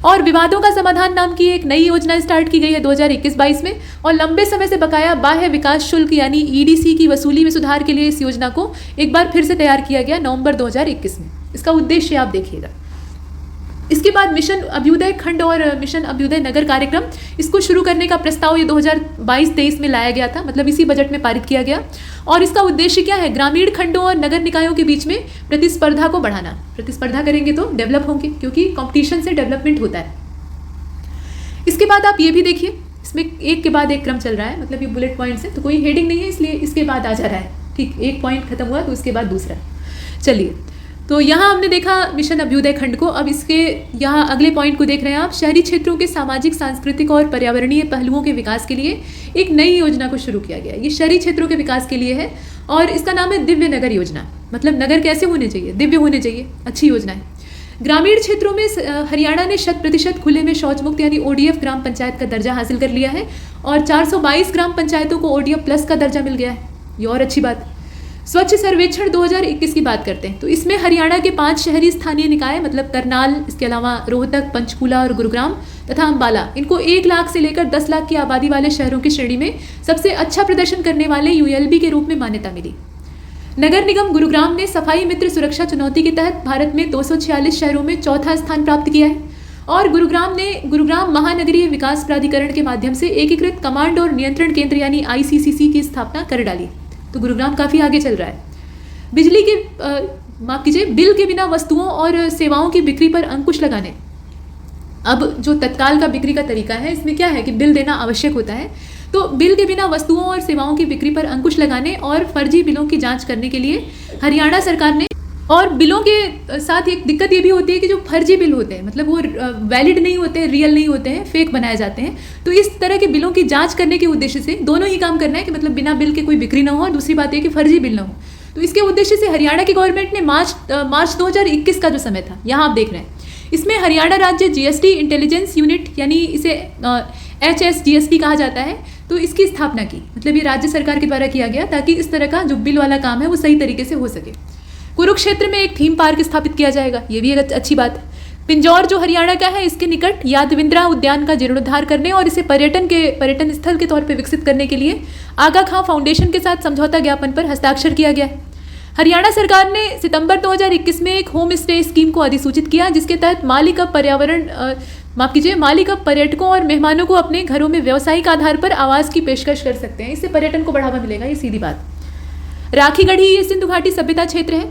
और विवादों का समाधान नाम की एक नई योजना स्टार्ट की गई है 2021-22 में, और लंबे समय से बकाया बाह्य विकास शुल्क यानी EDC की वसूली में सुधार के लिए इस योजना को एक बार फिर से तैयार किया गया नवंबर 2021 में। इसका उद्देश्य आप देखिएगा। इसके बाद मिशन अभ्युदय खंड और मिशन अभ्युदय नगर कार्यक्रम, इसको शुरू करने का प्रस्ताव ये 2022-23 में लाया गया था, मतलब इसी बजट में पारित किया गया। और इसका उद्देश्य क्या है, ग्रामीण खंडों और नगर निकायों के बीच में प्रतिस्पर्धा को बढ़ाना। प्रतिस्पर्धा करेंगे तो डेवलप होंगे, क्योंकि कंपटीशन से डेवलपमेंट होता है। इसके बाद आप ये भी देखिए, इसमें एक के बाद एक क्रम चल रहा है, मतलब ये बुलेट पॉइंट्स है, तो कोई हेडिंग नहीं है, इसलिए इसके बाद आ जा रहा है, ठीक। एक पॉइंट खत्म हुआ तो उसके बाद दूसरा। चलिए, तो यहाँ हमने देखा मिशन अभ्युदय खंड को। अब इसके यहाँ अगले पॉइंट को देख रहे हैं आप, शहरी क्षेत्रों के सामाजिक, सांस्कृतिक और पर्यावरणीय पहलुओं के विकास के लिए एक नई योजना को शुरू किया गया। ये शहरी क्षेत्रों के विकास के लिए है और इसका नाम है दिव्य नगर योजना। मतलब नगर कैसे होने चाहिए? दिव्य होने चाहिए। अच्छी योजना है। ग्रामीण क्षेत्रों में हरियाणा ने 100% खुले में शौच मुक्त यानी ODF ग्राम पंचायत का दर्जा हासिल कर लिया है और 422 ग्राम पंचायतों को ODF प्लस का दर्जा मिल गया है। ये और अच्छी बात। स्वच्छ सर्वेक्षण 2021 की बात करते हैं तो इसमें हरियाणा के 5 शहरी स्थानीय निकाय मतलब करनाल, इसके अलावा रोहतक, पंचकूला और गुरुग्राम तथा अम्बाला, इनको 1 लाख से लेकर 10 लाख की आबादी वाले शहरों की श्रेणी में सबसे अच्छा प्रदर्शन करने वाले ULB के रूप में मान्यता मिली। नगर निगम गुरुग्राम ने सफाई मित्र सुरक्षा चुनौती के तहत भारत में 246 शहरों में चौथा स्थान प्राप्त किया है और गुरुग्राम महानगरीय विकास प्राधिकरण के माध्यम से एकीकृत कमांड और नियंत्रण केंद्र यानी ICCC की स्थापना कर डाली। तो गुरुग्राम काफ़ी आगे चल रहा है। बिल के बिना वस्तुओं और सेवाओं की बिक्री पर अंकुश लगाने। अब जो तत्काल का बिक्री का तरीका है, इसमें क्या है कि बिल देना आवश्यक होता है। तो बिल के बिना वस्तुओं और सेवाओं की बिक्री पर अंकुश लगाने और फर्जी बिलों की जांच करने के लिए हरियाणा सरकार ने, और बिलों के साथ एक दिक्कत ये भी होती है कि जो फर्जी बिल होते हैं मतलब वो वैलिड नहीं होते हैं, रियल नहीं होते हैं, फेक बनाए जाते हैं। तो इस तरह के बिलों की जांच करने के उद्देश्य से दोनों ही काम करना है कि मतलब बिना बिल के कोई बिक्री ना हो और दूसरी बात ये कि फर्जी बिल ना हो। तो इसके उद्देश्य से हरियाणा की गवर्नमेंट ने मार्च 2021 का जो समय था, यहाँ आप देख रहे हैं, इसमें हरियाणा राज्य GST इंटेलिजेंस यूनिट यानी इसे HSGST कहा जाता है, तो इसकी स्थापना की। मतलब ये राज्य सरकार के द्वारा किया गया ताकि इस तरह का जो बिल वाला काम है वो सही तरीके से हो सके। कुरुक्षेत्र में एक थीम पार्क स्थापित किया जाएगा, ये भी एक अच्छी बात है। पिंजौर जो हरियाणा का है, इसके निकट यादविंद्रा उद्यान का जीर्णोद्धार करने और इसे पर्यटन स्थल के तौर पर विकसित करने के लिए आगा खां फाउंडेशन के साथ समझौता ज्ञापन पर हस्ताक्षर किया गया है। हरियाणा सरकार ने सितंबर 2021 में एक होम स्टे स्कीम को अधिसूचित किया जिसके तहत मालिक अब पर्यटकों और मेहमानों को अपने घरों में व्यावसायिक आधार पर आवास की पेशकश कर सकते हैं। इससे पर्यटन को बढ़ावा मिलेगा, ये सीधी बात। राखी गढ़ी ये सिंधु घाटी सभ्यता क्षेत्र है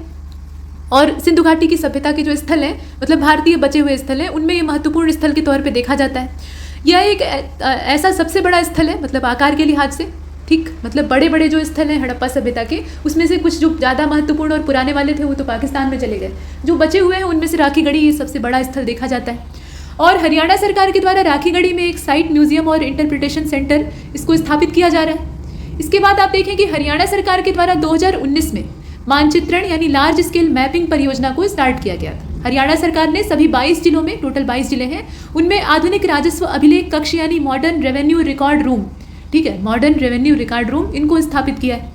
और सिंधु घाटी की सभ्यता के जो स्थल हैं मतलब भारतीय बचे हुए स्थल हैं, उनमें ये महत्वपूर्ण स्थल के तौर पे देखा जाता है। यह एक ऐसा सबसे बड़ा स्थल है मतलब आकार के लिहाज से, ठीक, मतलब बड़े बड़े जो स्थल हैं हड़प्पा सभ्यता के, उसमें से कुछ जो ज़्यादा महत्वपूर्ण और पुराने वाले थे वो तो पाकिस्तान में चले गए। जो बचे हुए हैं उनमें से राखी गढ़ी ये सबसे बड़ा स्थल देखा जाता है। और हरियाणा सरकार के द्वारा राखी गढ़ी में एक साइट म्यूजियम और इंटरप्रिटेशन सेंटर इसको स्थापित किया जा रहा है। इसके बाद आप देखें कि हरियाणा सरकार के द्वारा 2019 में मानचित्रण यानी लार्ज स्केल मैपिंग परियोजना को स्टार्ट किया गया था। हरियाणा सरकार ने सभी 22 जिलों में, टोटल 22 जिले हैं, उनमें आधुनिक राजस्व अभिलेख कक्ष यानी मॉडर्न रेवेन्यू रिकॉर्ड रूम, ठीक है, मॉडर्न रेवेन्यू रिकॉर्ड रूम, इनको स्थापित किया है।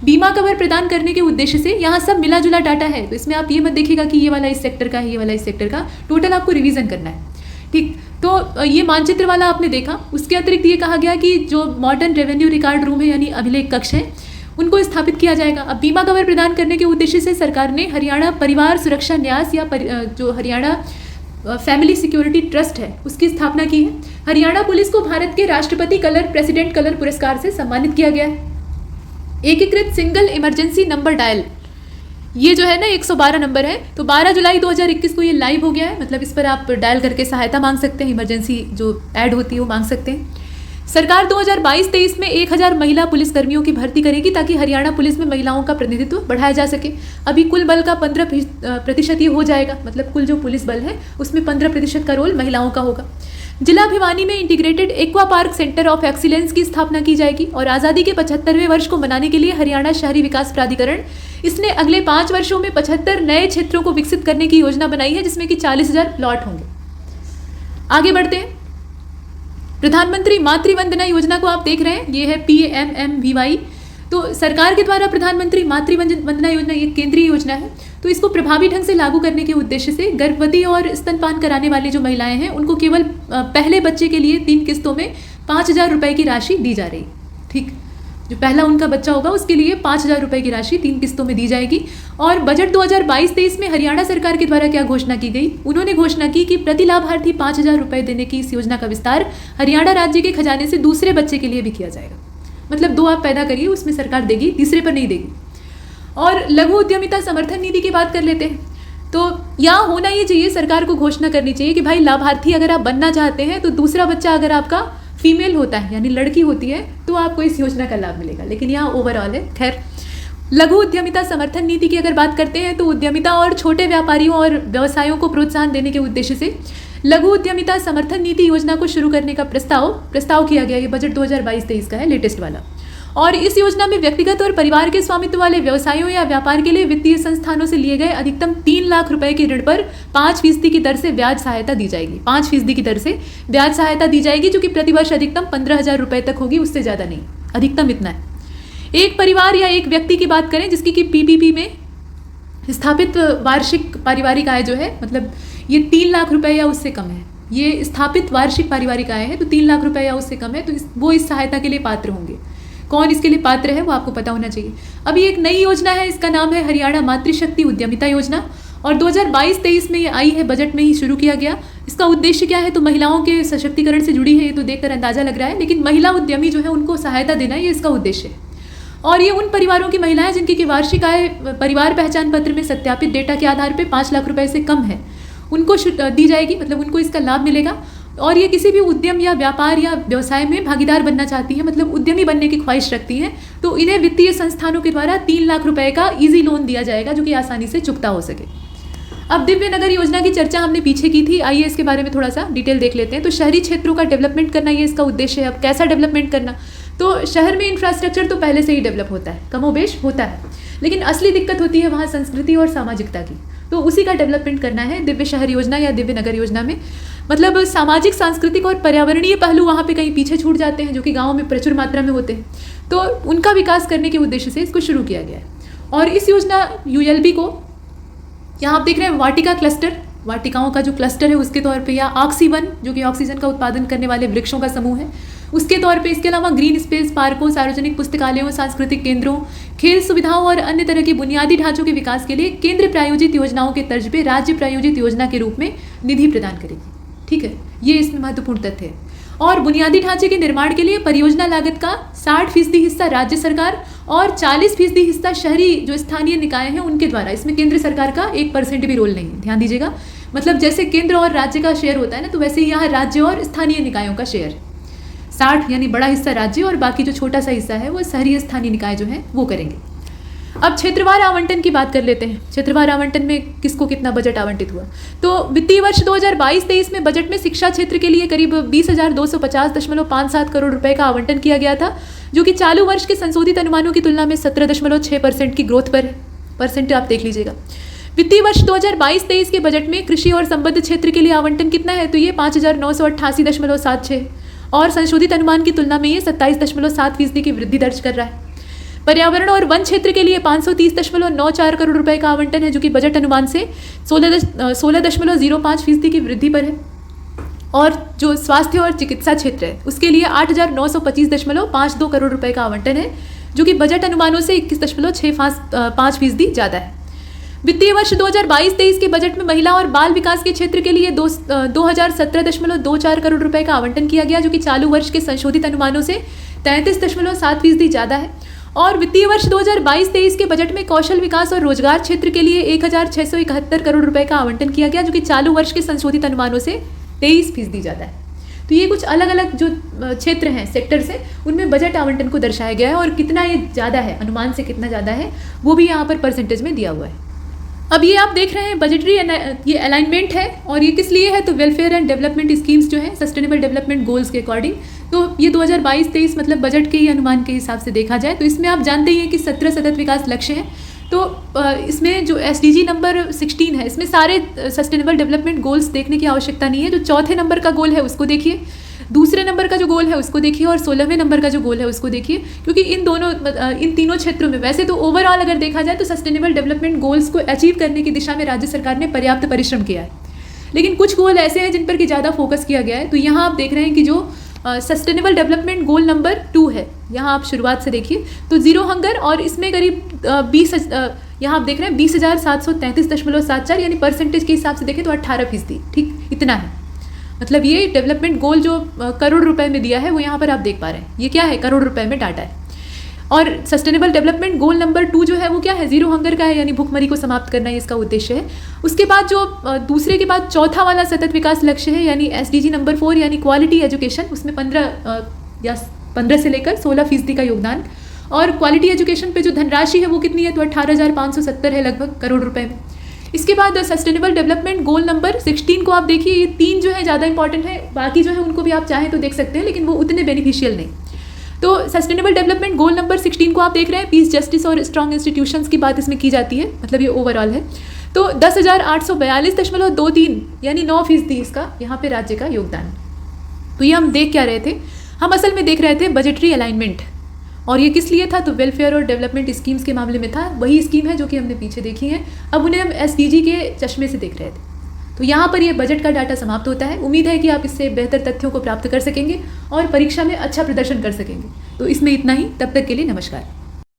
बीमा कवर प्रदान करने के उद्देश्य से यहाँ सब मिला जुला डाटा है, तो इसमें आप ये मत देखिएगा कि ये वाला इस सेक्टर का है, ये वाला इस सेक्टर का, टोटल आपको रिवीजन करना है, ठीक। तो ये मानचित्र वाला आपने देखा। उसके अतिरिक्त ये कहा गया कि जो मॉडर्न रेवेन्यू रिकॉर्ड रूम है यानी अभिलेख कक्ष है, उनको स्थापित किया जाएगा। अब बीमा कवर प्रदान करने के उद्देश्य से सरकार ने हरियाणा परिवार सुरक्षा न्यास या जो हरियाणा फैमिली सिक्योरिटी ट्रस्ट है उसकी स्थापना की है। हरियाणा पुलिस को भारत के राष्ट्रपति प्रेसिडेंट कलर पुरस्कार से सम्मानित किया गया है। एकीकृत सिंगल इमरजेंसी नंबर डायल, ये जो है ना 112 नंबर है, तो 12 जुलाई 2021 को ये लाइव हो गया है। मतलब इस पर आप डायल करके सहायता मांग सकते हैं, इमरजेंसी जो ऐड होती है वो मांग सकते हैं। सरकार 2022-23 में 1000 महिला पुलिसकर्मियों की भर्ती करेगी ताकि हरियाणा पुलिस में महिलाओं का प्रतिनिधित्व बढ़ाया जा सके। अभी कुल बल का 15% ये हो जाएगा, मतलब कुल जो पुलिस बल है उसमें 15% का रोल महिलाओं का होगा। जिला भिवानी में integrated aqua park centre of excellence की स्थापना की जाएगी और आज़ादी के 75वें वर्ष को मनाने के लिए हरियाणा शहरी विकास प्राधिकरण इसने अगले 5 वर्षों में 75 नए क्षेत्रों को विकसित करने की योजना बनाई है जिसमें कि 40,000 प्लॉट होंगे। आगे बढ़ते हैं। प्रधानमंत्री मातृ वंदना योजना को आप देख रहे हैं, ये है PMMVY। तो सरकार के द्वारा प्रधानमंत्री मातृ वंदना योजना ये केंद्रीय योजना है, तो इसको प्रभावी ढंग से लागू करने के उद्देश्य से गर्भवती और स्तनपान कराने वाली जो महिलाएं हैं उनको केवल पहले बच्चे के लिए 3 किस्तों में 5,000 रुपये की राशि दी जा रही, ठीक। जो पहला उनका बच्चा होगा उसके लिए 5,000 रुपये की राशि 3 किस्तों में दी जाएगी। और बजट 2022-23 में हरियाणा सरकार के द्वारा क्या घोषणा की गई, उन्होंने घोषणा की कि प्रति लाभार्थी 5,000 रुपये देने की इस योजना का विस्तार हरियाणा राज्य के खजाने से दूसरे बच्चे के लिए भी किया जाएगा। मतलब 2 आप पैदा करिए उसमें सरकार देगी, तीसरे पर नहीं देगी। और लघु उद्यमिता समर्थन निधि की बात कर लेते हैं। तो यहाँ होना ये चाहिए, सरकार को घोषणा करनी चाहिए कि भाई लाभार्थी अगर आप बनना चाहते हैं तो दूसरा बच्चा अगर आपका फीमेल होता है यानी लड़की होती है तो आपको इस योजना का लाभ मिलेगा। लेकिन यहाँ ओवरऑल है, खैर लघु उद्यमिता समर्थन नीति की अगर बात करते हैं तो उद्यमिता और छोटे व्यापारियों और व्यवसायों को प्रोत्साहन देने के उद्देश्य से लघु उद्यमिता समर्थन नीति योजना को शुरू करने का प्रस्ताव किया गया। ये बजट 2022-23 का है, लेटेस्ट वाला। और इस योजना में व्यक्तिगत और परिवार के स्वामित्व वाले व्यवसायों या व्यापार के लिए वित्तीय संस्थानों से लिए गए अधिकतम 3 लाख रुपए के ऋण पर 5% की दर से ब्याज सहायता दी जाएगी। 5% की दर से ब्याज सहायता दी जाएगी, जो कि प्रतिवर्ष अधिकतम 15,000 रुपए तक होगी, उससे ज़्यादा नहीं, अधिकतम इतना है। एक परिवार या एक व्यक्ति की बात करें जिसकी कि पीपीपी में स्थापित वार्षिक पारिवारिक आय जो है, मतलब ये 3 लाख रुपए या उससे कम है, ये स्थापित वार्षिक पारिवारिक आय है, तो 3 लाख रुपए या उससे कम है, तो वो इस सहायता के लिए पात्र होंगे। कौन इसके लिए पात्र है वो आपको पता होना चाहिए। अभी एक नई योजना है, इसका नाम है हरियाणा मातृशक्ति उद्यमिता योजना, और 2022-23 में ये आई है, बजट में ही शुरू किया गया। इसका उद्देश्य क्या है, तो महिलाओं के सशक्तिकरण से जुड़ी है, ये तो देखकर अंदाजा लग रहा है, लेकिन महिला उद्यमी जो है उनको सहायता देना, ये इसका उद्देश्य है। और ये उन परिवारों की महिलाएं जिनकी की वार्षिक आय परिवार पहचान पत्र में सत्यापित डेटा के आधार पर 5 लाख रुपए से कम है, उनको दी जाएगी, मतलब उनको इसका लाभ मिलेगा। और ये किसी भी उद्यम या व्यापार या व्यवसाय में भागीदार बनना चाहती हैं, मतलब उद्यमी बनने की ख्वाहिश रखती हैं, तो इन्हें वित्तीय संस्थानों के द्वारा 3 लाख रुपए का इजी लोन दिया जाएगा, जो कि आसानी से चुकता हो सके। अब दिव्य नगर योजना की चर्चा हमने पीछे की थी, आइए इसके बारे में थोड़ा सा डिटेल देख लेते हैं। तो शहरी क्षेत्रों का डेवलपमेंट करना, ये इसका उद्देश्य है। अब कैसा डेवलपमेंट करना, तो शहर में इंफ्रास्ट्रक्चर तो पहले से ही डेवलप होता है, कमोबेश होता है, लेकिन असली दिक्कत होती है वहाँ संस्कृति और सामाजिकता की, तो उसी का डेवलपमेंट करना है दिव्य शहर योजना या दिव्य नगर योजना में। मतलब सामाजिक, सांस्कृतिक और पर्यावरणीय पहलू वहाँ पे कहीं पीछे छूट जाते हैं, जो कि गाँव में प्रचुर मात्रा में होते हैं, तो उनका विकास करने के उद्देश्य से इसको शुरू किया गया है। और इस योजना यूएलबी को यहाँ आप देख रहे हैं वाटिका क्लस्टर, वाटिकाओं का जो क्लस्टर है उसके तौर पे, या ऑक्सीवन जो कि ऑक्सीजन का उत्पादन करने वाले वृक्षों का समूह है उसके तौर पे, इसके अलावा ग्रीन स्पेस, पार्कों, सार्वजनिक पुस्तकालयों, सांस्कृतिक केंद्रों, खेल सुविधाओं और अन्य तरह के बुनियादी ढांचों के विकास के लिए केंद्र प्रायोजित योजनाओं के तर्ज पे राज्य प्रायोजित योजना के रूप में निधि प्रदान करेगी। ठीक है, ये इसमें महत्वपूर्ण तथ्य है। और बुनियादी ढांचे के निर्माण के लिए परियोजना लागत का 60% हिस्सा राज्य सरकार और 40% हिस्सा शहरी जो स्थानीय निकाय हैं उनके द्वारा, इसमें केंद्र सरकार का 1% भी रोल नहीं है, ध्यान दीजिएगा। मतलब जैसे केंद्र और राज्य का शेयर होता है ना, तो वैसे ही यहाँ राज्य और स्थानीय निकायों का शेयर 60, यानी बड़ा हिस्सा राज्य और बाकी जो छोटा सा हिस्सा है वो शहरी स्थानीय निकाय जो है वो करेंगे। अब क्षेत्रवार आवंटन की बात कर लेते हैं। क्षेत्रवार आवंटन में किसको कितना बजट आवंटित हुआ, तो वित्तीय वर्ष 2022-23 में बजट में शिक्षा क्षेत्र के लिए करीब 20,250.57 करोड़ रुपए का आवंटन किया गया था, जो कि चालू वर्ष के संशोधित अनुमानों की तुलना में 17.6% की ग्रोथ पर है। परसेंट आप देख लीजिएगा। वित्तीय वर्ष 2022-23 के बजट में कृषि और संबद्ध क्षेत्र के लिए आवंटन कितना है, तो ये 5,988.76 और संशोधित अनुमान की तुलना में ये 27.7% की वृद्धि दर्ज कर रहा है। पर्यावरण और वन क्षेत्र के लिए 530.94 करोड़ रुपए का आवंटन है, जो कि बजट अनुमान से 16.05% की वृद्धि पर है। और जो स्वास्थ्य और चिकित्सा क्षेत्र है उसके लिए 8,925.52 करोड़ रुपए का आवंटन है, जो कि बजट अनुमानों से 21.65% ज़्यादा है। वित्तीय वर्ष 2022-23 के बजट में महिला और बाल विकास के क्षेत्र के लिए 2017.24 करोड़ रुपए का आवंटन किया गया, जो कि चालू वर्ष के संशोधित अनुमानों से 33.7% ज़्यादा है। और वित्तीय वर्ष 2022-23 के बजट में कौशल विकास और रोजगार क्षेत्र के लिए 1,671 करोड़ रुपए का आवंटन किया गया, जो कि चालू वर्ष के संशोधित अनुमानों से 23% ज़्यादा है। तो ये कुछ अलग अलग जो क्षेत्र हैं, सेक्टर्स हैं, उनमें बजट आवंटन को दर्शाया गया है, और कितना ये ज़्यादा है, अनुमान से कितना ज़्यादा है वो भी यहाँ पर परसेंटेज में दिया हुआ है। अब ये आप देख रहे हैं बजटरी ये अलाइनमेंट है, और ये किस लिए है, तो वेलफेयर एंड डेवलपमेंट स्कीम्स जो है सस्टेनेबल डेवलपमेंट गोल्स के अकॉर्डिंग। तो ये 2022-23 मतलब बजट के ही अनुमान के हिसाब से देखा जाए तो इसमें आप जानते ही हैं कि 17 सतत विकास लक्ष्य हैं। तो इसमें जो SDG नंबर 16 है, इसमें सारे सस्टेनेबल डेवलपमेंट गोल्स देखने की आवश्यकता नहीं है। जो चौथे नंबर का गोल है उसको देखिए, दूसरे नंबर का जो गोल है उसको देखिए, और 16वें नंबर का जो गोल है उसको देखिए, क्योंकि इन तीनों क्षेत्रों में वैसे तो ओवरऑल अगर देखा जाए तो सस्टेनेबल डेवलपमेंट गोल्स को अचीव करने की दिशा में राज्य सरकार ने पर्याप्त परिश्रम किया है, लेकिन कुछ गोल ऐसे हैं जिन पर कि ज़्यादा फोकस किया गया है। तो यहाँ आप देख रहे हैं कि जो सस्टेनेबल डेवलपमेंट गोल नंबर 2 है, यहाँ आप शुरुआत से देखिए तो जीरो हंगर, और इसमें करीब 20 यहाँ आप देख रहे हैं 20,733.74, यानी परसेंटेज के हिसाब से देखें तो 18%, ठीक इतना है। मतलब ये डेवलपमेंट गोल जो करोड़ रुपए में दिया है वो यहाँ पर आप देख पा रहे हैं, ये क्या है, करोड़ रुपए में डाटा है। और सस्टेनेबल डेवलपमेंट गोल नंबर 2 जो है वो क्या है, जीरो हंगर का है, यानी भूखमरी को समाप्त करना, इसका उद्देश्य है। उसके बाद जो दूसरे के बाद चौथा वाला सतत विकास लक्ष्य है, यानी SDG नंबर 4 यानी क्वालिटी एजुकेशन, उसमें 15 से लेकर 16% का योगदान। और क्वालिटी एजुकेशन पे जो धनराशि है वो कितनी है, तो 18,570 है लगभग करोड़ रुपए में। इसके बाद सस्टेनेबल डेवलपमेंट गोल नंबर 16 को आप देखिए, ये 3 जो है ज़्यादा इंपॉर्टेंट है, बाकी जो है उनको भी आप चाहें तो देख सकते हैं, लेकिन वो उतने बेनिफिशियल नहीं। तो सस्टेनेबल डेवलपमेंट गोल नंबर 16 को आप देख रहे हैं, पीस, जस्टिस और स्ट्रॉन्ग इंस्टीट्यूशंस की बात इसमें की जाती है, मतलब ये ओवरऑल है। तो 10,842.23 यानी 9% इसका यहाँ पे राज्य का योगदान। तो ये हम देख क्या रहे थे, हम असल में देख रहे थे बजटरी अलाइनमेंट, और ये किस लिए था, तो वेलफेयर और डेवलपमेंट स्कीम्स के मामले में था। वही स्कीम है जो कि हमने पीछे देखी है, अब उन्हें हम SDG के चश्मे से देख रहे थे। तो यहाँ पर ये बजट का डाटा समाप्त होता है। उम्मीद है कि आप इससे बेहतर तथ्यों को प्राप्त कर सकेंगे और परीक्षा में अच्छा प्रदर्शन कर सकेंगे। तो इसमें इतना ही, तब तक के लिए नमस्कार।